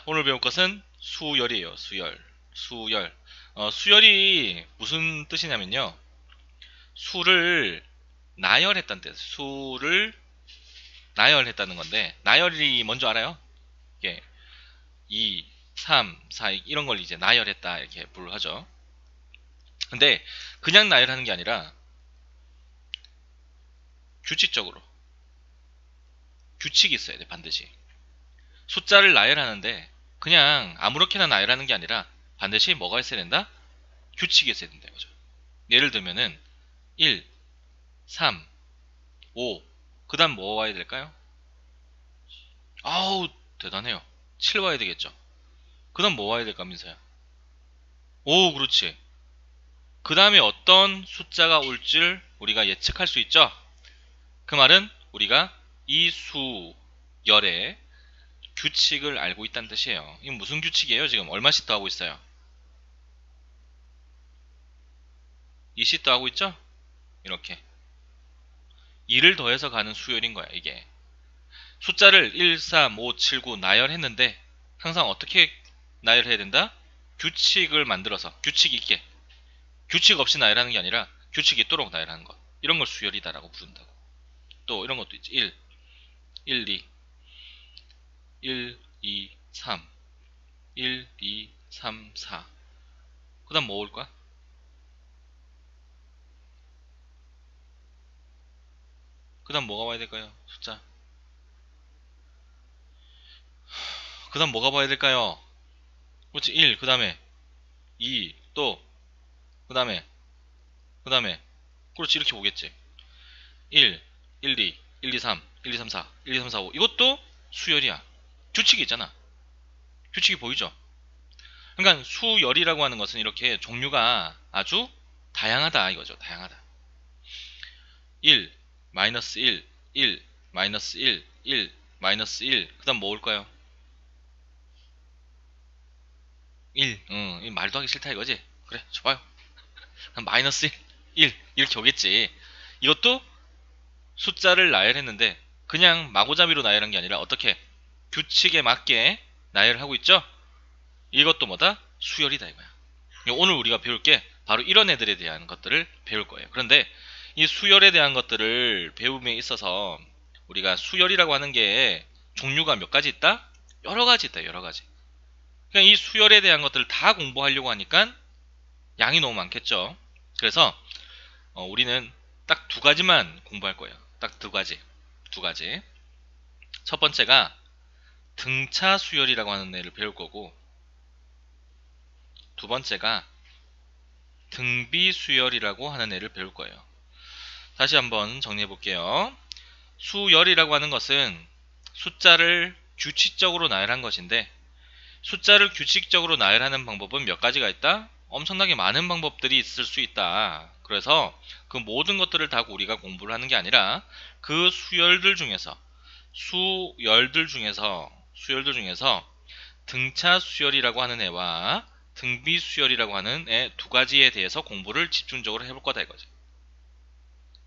오늘 배울 것은 수열이에요. 수열. 수열. 수열이 무슨 뜻이냐면요. 수를 나열했다는 뜻. 수를 나열했다는 건데, 나열이 뭔지 알아요? 이게 2, 3, 4 이런 걸 이제 나열했다 이렇게 부를 하죠. 근데 그냥 나열하는 게 아니라 규칙적으로 규칙이 있어야 돼, 반드시. 숫자를 나열하는데 그냥 아무렇게나 나열하는 게 아니라 반드시 뭐가 있어야 된다? 규칙이 있어야 된다 이거죠. 예를 들면은 1, 3, 5. 그 다음 뭐 와야 될까요? 아우, 대단해요. 7 와야 되겠죠. 그 다음 뭐 와야 될까, 민서야? 오, 그렇지. 그 다음에 어떤 숫자가 올 줄 우리가 예측할 수 있죠? 그 말은 우리가 이 수열의 규칙을 알고 있다는 뜻이에요. 이건 무슨 규칙이에요? 지금 얼마씩 더하고 있어요? 2씩 더하고 있죠? 이렇게. 2를 더해서 가는 수열인 거야, 이게. 숫자를 1, 3, 5, 7, 9 나열했는데 항상 어떻게 나열해야 된다? 규칙을 만들어서 규칙 있게 규칙 없이 나열하는 게 아니라 규칙 있도록 나열하는 것 이런 걸 수열이다라고 부른다고. 또 이런 것도 있지. 1, 1, 2, 1, 2, 3 1, 2, 3, 4 그 다음 뭐 올까? 그 다음 뭐가 와야 될까요? 숫자 그 다음 뭐가 와야 될까요? 그렇지. 1, 그 다음에 2, 또 그 다음에 그 다음에 그렇지. 이렇게 오겠지. 1, 1, 2, 1, 2, 3, 1, 2, 3, 4, 1, 2, 3, 4, 5 이것도 수열이야. 규칙이 있잖아. 규칙이 보이죠? 그러니까 수열이라고 하는 것은 이렇게 종류가 아주 다양하다 이거죠. 다양하다. 1, 마이너스 1, 1, 마이너스 1, 1, 마이너스 1. 그 다음 뭐 올까요? 1. 이 말도 하기 싫다 이거지? 그래, 좋아요. 그럼 마이너스 1, 1 이렇게 오겠지. 이것도 숫자를 나열했는데 그냥 마구잡이로 나열한 게 아니라 어떻게 규칙에 맞게 나열하고 있죠? 이것도 뭐다? 수열이다 이거야. 오늘 우리가 배울 게 바로 이런 애들에 대한 것들을 배울 거예요. 그런데 이 수열에 대한 것들을 배움에 있어서 우리가 수열이라고 하는 게 종류가 몇 가지 있다? 여러 가지 있다, 여러 가지. 그냥 이 수열에 대한 것들을 다 공부하려고 하니까 양이 너무 많겠죠. 그래서 우리는 딱 두 가지만 공부할 거예요. 딱 두 가지. 두 가지. 첫 번째가 등차 수열이라고 하는 애를 배울 거고, 두 번째가 등비 수열이라고 하는 애를 배울 거예요. 다시 한번 정리해 볼게요. 수열이라고 하는 것은 숫자를 규칙적으로 나열한 것인데, 숫자를 규칙적으로 나열하는 방법은 몇 가지가 있다? 엄청나게 많은 방법들이 있을 수 있다. 그래서 그 모든 것들을 다 우리가 공부를 하는 게 아니라 그 수열들 중에서 등차 수열이라고 하는 애와 등비 수열이라고 하는 애 두 가지에 대해서 공부를 집중적으로 해볼 거다 이거죠.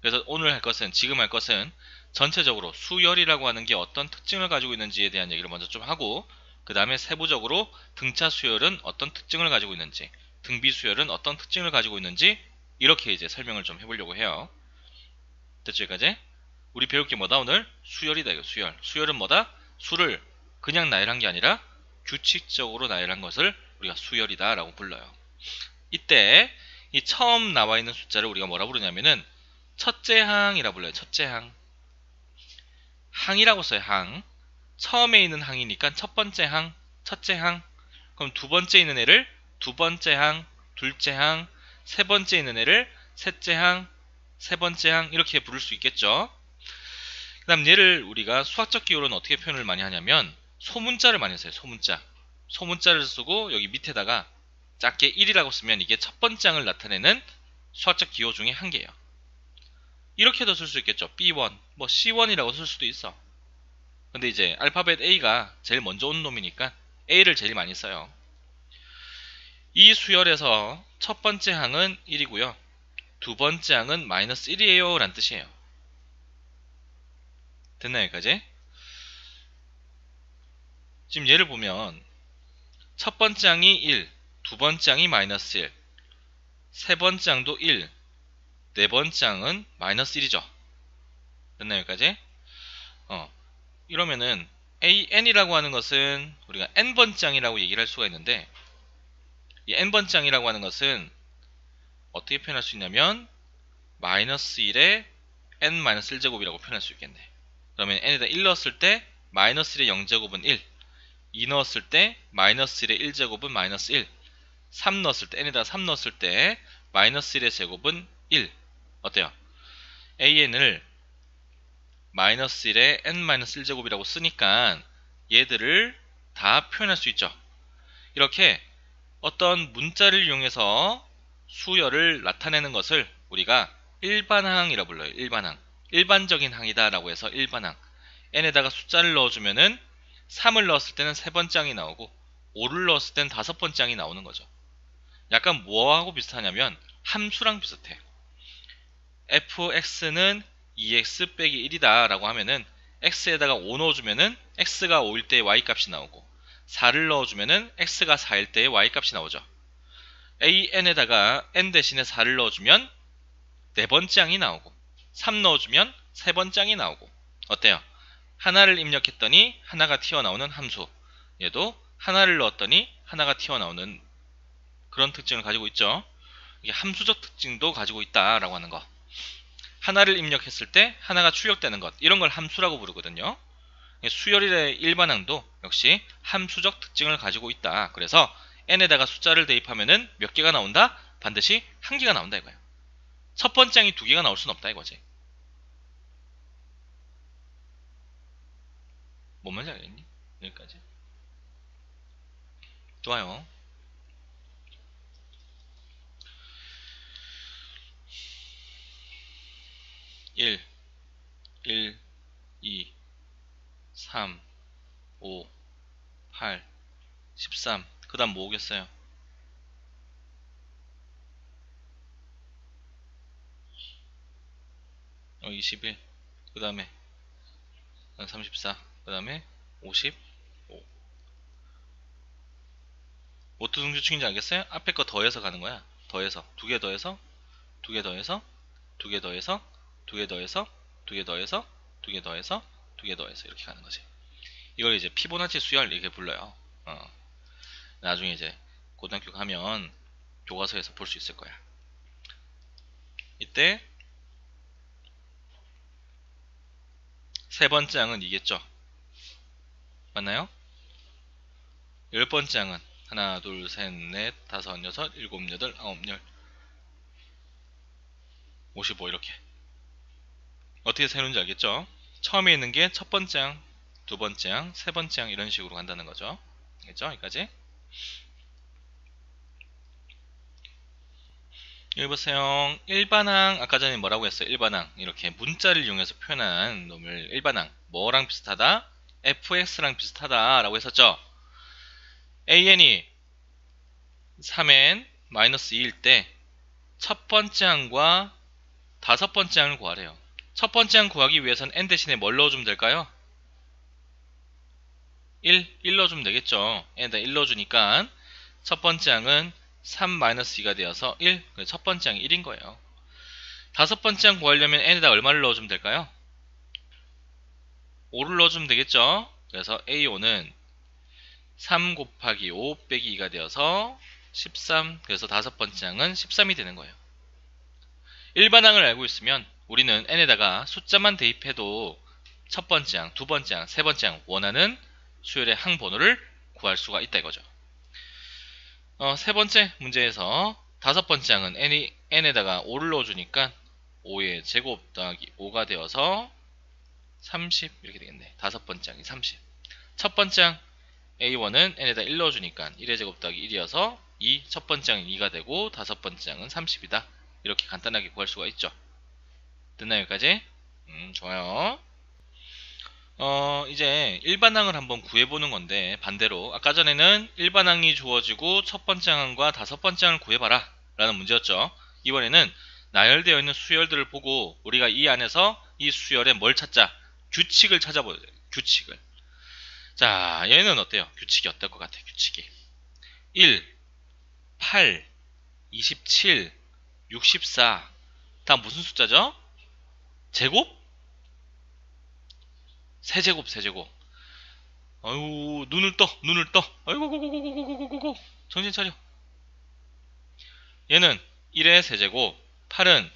그래서 오늘 할 것은, 지금 할 것은 전체적으로 수열이라고 하는 게 어떤 특징을 가지고 있는지에 대한 얘기를 먼저 좀 하고, 그 다음에 세부적으로 등차 수열은 어떤 특징을 가지고 있는지, 등비 수열은 어떤 특징을 가지고 있는지, 이렇게 이제 설명을 좀 해보려고 해요. 됐죠, 여기까지? 우리 배울 게 뭐다, 오늘? 수열이다, 이거, 수열. 수열은 뭐다? 수를 그냥 나열한 게 아니라 규칙적으로 나열한 것을 우리가 수열이다 라고 불러요. 이때 이 처음 나와 있는 숫자를 우리가 뭐라 부르냐면은 첫째 항이라 불러요. 첫째 항. 항이라고 써요. 항. 처음에 있는 항이니까 첫 번째 항, 첫째 항. 그럼 두 번째 있는 애를 두 번째 항, 둘째 항, 세 번째 있는 애를 셋째 항, 세 번째 항 이렇게 부를 수 있겠죠. 그 다음 얘를 우리가 수학적 기호로는 어떻게 표현을 많이 하냐면 소문자를 많이 써요. 소문자. 소문자를 쓰고 여기 밑에다가 작게 1이라고 쓰면 이게 첫 번째 항을 나타내는 수학적 기호 중에 한 개예요. 이렇게도 쓸 수 있겠죠. B1, 뭐 C1이라고 쓸 수도 있어. 근데 이제 알파벳 A가 제일 먼저 온 놈이니까 A를 제일 많이 써요. 이 수열에서 첫 번째 항은 1이고요. 두 번째 항은 마이너스 1이에요 라는 뜻이에요. 됐나요, 여기까지? 지금 얘를 보면 첫 번째 항이 1, 두 번째 항이 마이너스 1, 세 번째 항도 1, 네 번째 항은 마이너스 1이죠. 됐나요, 여기까지? 이러면은 AN이라고 하는 것은 우리가 n번째 항이라고 얘기를 할 수가 있는데, 이 n번째 항이라고 하는 것은 어떻게 표현할 수 있냐면 마이너스 1에 n-1제곱이라고 표현할 수 있겠네. 그러면 n에다 1 넣었을 때 마이너스 1의 0제곱은 1, 2 넣었을 때 마이너스 1의 1제곱은 마이너스 1, 3 넣었을 때 n에다 3 넣었을 때 마이너스 1의 제곱은 1. 어때요? an을 마이너스 1에 n-1제곱이라고 쓰니까 얘들을 다 표현할 수 있죠. 이렇게 어떤 문자를 이용해서 수열을 나타내는 것을 우리가 일반항이라고 불러요. 일반항. 일반적인 항이다 라고 해서 일반항. n에다가 숫자를 넣어주면은 3을 넣었을 때는 세 번째 항이 나오고 5를 넣었을 때는 다섯 번째 항이 나오는 거죠. 약간 뭐하고 비슷하냐면 함수랑 비슷해. fx는 2x 빼기 1이다 라고 하면은 x에다가 5 넣어주면은 x가 5일 때 y값이 나오고 4를 넣어주면은 x가 4일 때 y값이 나오죠. an에다가 n 대신에 4를 넣어주면 네 번째 항이 나오고 3 넣어주면 세 번째 항이 나오고. 어때요? 하나를 입력했더니 하나가 튀어나오는 함수, 얘도 하나를 넣었더니 하나가 튀어나오는 그런 특징을 가지고 있죠. 이게 함수적 특징도 가지고 있다라고 하는 거. 하나를 입력했을 때 하나가 출력되는 것, 이런 걸 함수라고 부르거든요. 수열일의 일반항도 역시 함수적 특징을 가지고 있다. 그래서 n에다가 숫자를 대입하면은 몇 개가 나온다? 반드시 한 개가 나온다 이거예요. 첫 번째 항이 두 개가 나올 수는 없다 이거지. 뭔 말인지 알겠니? 여기까지. 좋아요. 1, 1, 2, 3, 5, 8, 13. 그 다음 뭐 오겠어요? 21. 그 다음에 34. 그 다음에 55. 어떤 등수축인지 알겠어요? 앞에 거 더해서 가는 거야. 더해서. 두 개 더해서, 두 개 더해서, 두 개 더해서, 두 개 더해서, 두 개 더해서, 두 개 더해서, 두 개 더해서 이렇게 가는 거지. 이걸 이제 피보나치 수열 이렇게 불러요. 나중에 이제 고등학교 가면 교과서에서 볼 수 있을 거야. 이때 세 번째 항은 이겠죠. 맞나요? 열 번째 항은 하나, 둘, 셋, 넷, 다섯, 여섯, 일곱, 여덟, 아홉, 열, 55 이렇게. 어떻게 세우는지 알겠죠? 처음에 있는 게 첫 번째 항, 두 번째 항, 세 번째 항 이런 식으로 간다는 거죠. 알겠죠? 여기까지. 여기 보세요. 일반항, 아까 전에 뭐라고 했어요? 일반항. 이렇게 문자를 이용해서 표현한 놈을 일반항. 뭐랑 비슷하다? fx랑 비슷하다 라고 했었죠. an이 3n 마이너스 2일 때 첫 번째 항과 다섯 번째 항을 구하래요. 첫 번째 항 구하기 위해서는 n 대신에 뭘 넣어주면 될까요? 1 넣어주면 되겠죠. n에다 1 넣어주니까 첫 번째 항은 3-2가 되어서 1, 첫 번째 항이 1인 거예요. 다섯 번째 항 구하려면 n에다 얼마를 넣어주면 될까요? 5를 넣어주면 되겠죠. 그래서 a5는 3 곱하기 5 빼기 2가 되어서 13, 그래서 다섯 번째 항은 13이 되는 거예요. 일반항을 알고 있으면 우리는 n에다가 숫자만 대입해도 첫 번째 항, 두 번째 항, 세 번째 항 원하는 수열의 항 번호를 구할 수가 있다 이거죠. 세 번째 문제에서 다섯 번째 항은 n에다가 5를 넣어주니까 5의 제곱 더하기 5가 되어서 30 이렇게 되겠네. 다섯 번째 항이 30. 첫 번째 항 a1은 n에다 1 넣어주니까 1의 제곱 더하기 1이어서 2, 첫 번째 항이 2가 되고 다섯 번째 항은 30이다. 이렇게 간단하게 구할 수가 있죠. 됐나요 여기까지? 좋아요. 이제 일반항을 한번 구해보는 건데, 반대로 아까 전에는 일반항이 주어지고 첫 번째 항과 다섯 번째 항을 구해봐라 라는 문제였죠. 이번에는 나열되어 있는 수열들을 보고 우리가 이 안에서 이 수열에 뭘 찾자? 규칙을 찾아보자. 규칙을. 자, 얘는 어때요? 규칙이 어떨 것 같아? 규칙이 1, 8, 27, 64. 다음 무슨 숫자죠? 제곱? 세제곱, 세제곱. 아유, 눈을 떠, 눈을 떠. 아이고, 고고고고고고고고. 정신 차려. 얘는 1의 세제곱, 8은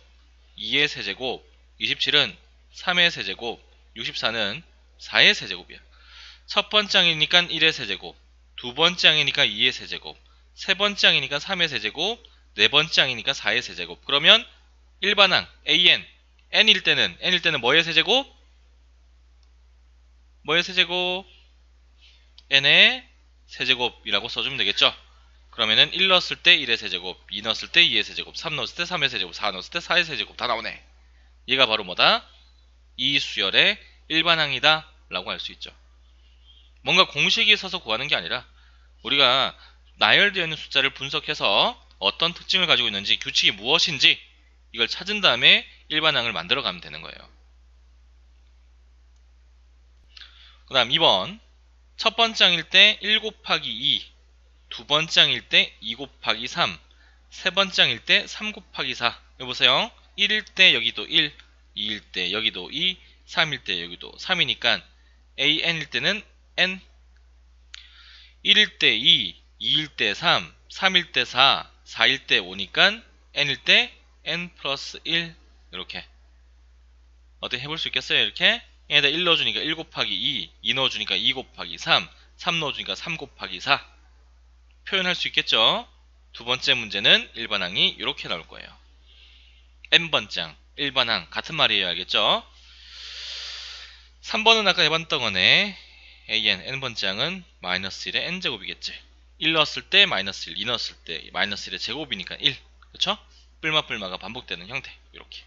2의 세제곱, 27은 3의 세제곱, 64는 4의 세제곱이야. 첫 번째 항이니까 1의 세제곱, 두 번째 항이니까 2의 세제곱, 세 번째 항이니까 3의 세제곱, 네 번째 항이니까 4의 세제곱. 그러면 일반항 AN, n일 때는 뭐의 세제곱? 뭐의 세제곱? n의 세제곱이라고 써주면 되겠죠? 그러면은 1 넣었을 때 1의 세제곱, 2 넣었을 때 2의 세제곱, 3 넣었을 때 3의 세제곱, 4 넣었을 때 4의 세제곱 다 나오네. 얘가 바로 뭐다? 이 수열의 일반항이다 라고 할 수 있죠. 뭔가 공식이 있어서 구하는 게 아니라 우리가 나열되어 있는 숫자를 분석해서 어떤 특징을 가지고 있는지, 규칙이 무엇인지 이걸 찾은 다음에 일반항을 만들어 가면 되는 거예요. 그 다음 2번, 첫 번째 항일 때 1 곱하기 2, 두 번째 항일 때 2 곱하기 3, 세 번째 항일 때 3 곱하기 4. 여보세요? 1일 때 여기도 1, 2일 때 여기도 2, 3일 때 여기도 3이니까 AN일 때는 N, 1일 때 2, 2일 때 3, 3일 때 4, 4일 때 5니까 N일 때 N 플러스 1. 이렇게 어떻게 해볼 수 있겠어요? 이렇게 얘에다 1 넣어주니까 1 곱하기 2 넣어주니까 2 곱하기 3 넣어주니까 3 곱하기 4 표현할 수 있겠죠? 두 번째 문제는 일반항이 이렇게 나올 거예요. n번장, 일반항 같은 말이에요. 알겠죠? 3번은 아까 해봤던 거네. an, n번장은 마이너스 1의 n제곱이겠지. 1 넣었을 때 마이너스 1, 2 넣었을 때 마이너스 1의 제곱이니까 1. 그쵸? 뿔마뿔마가 반복되는 형태. 이렇게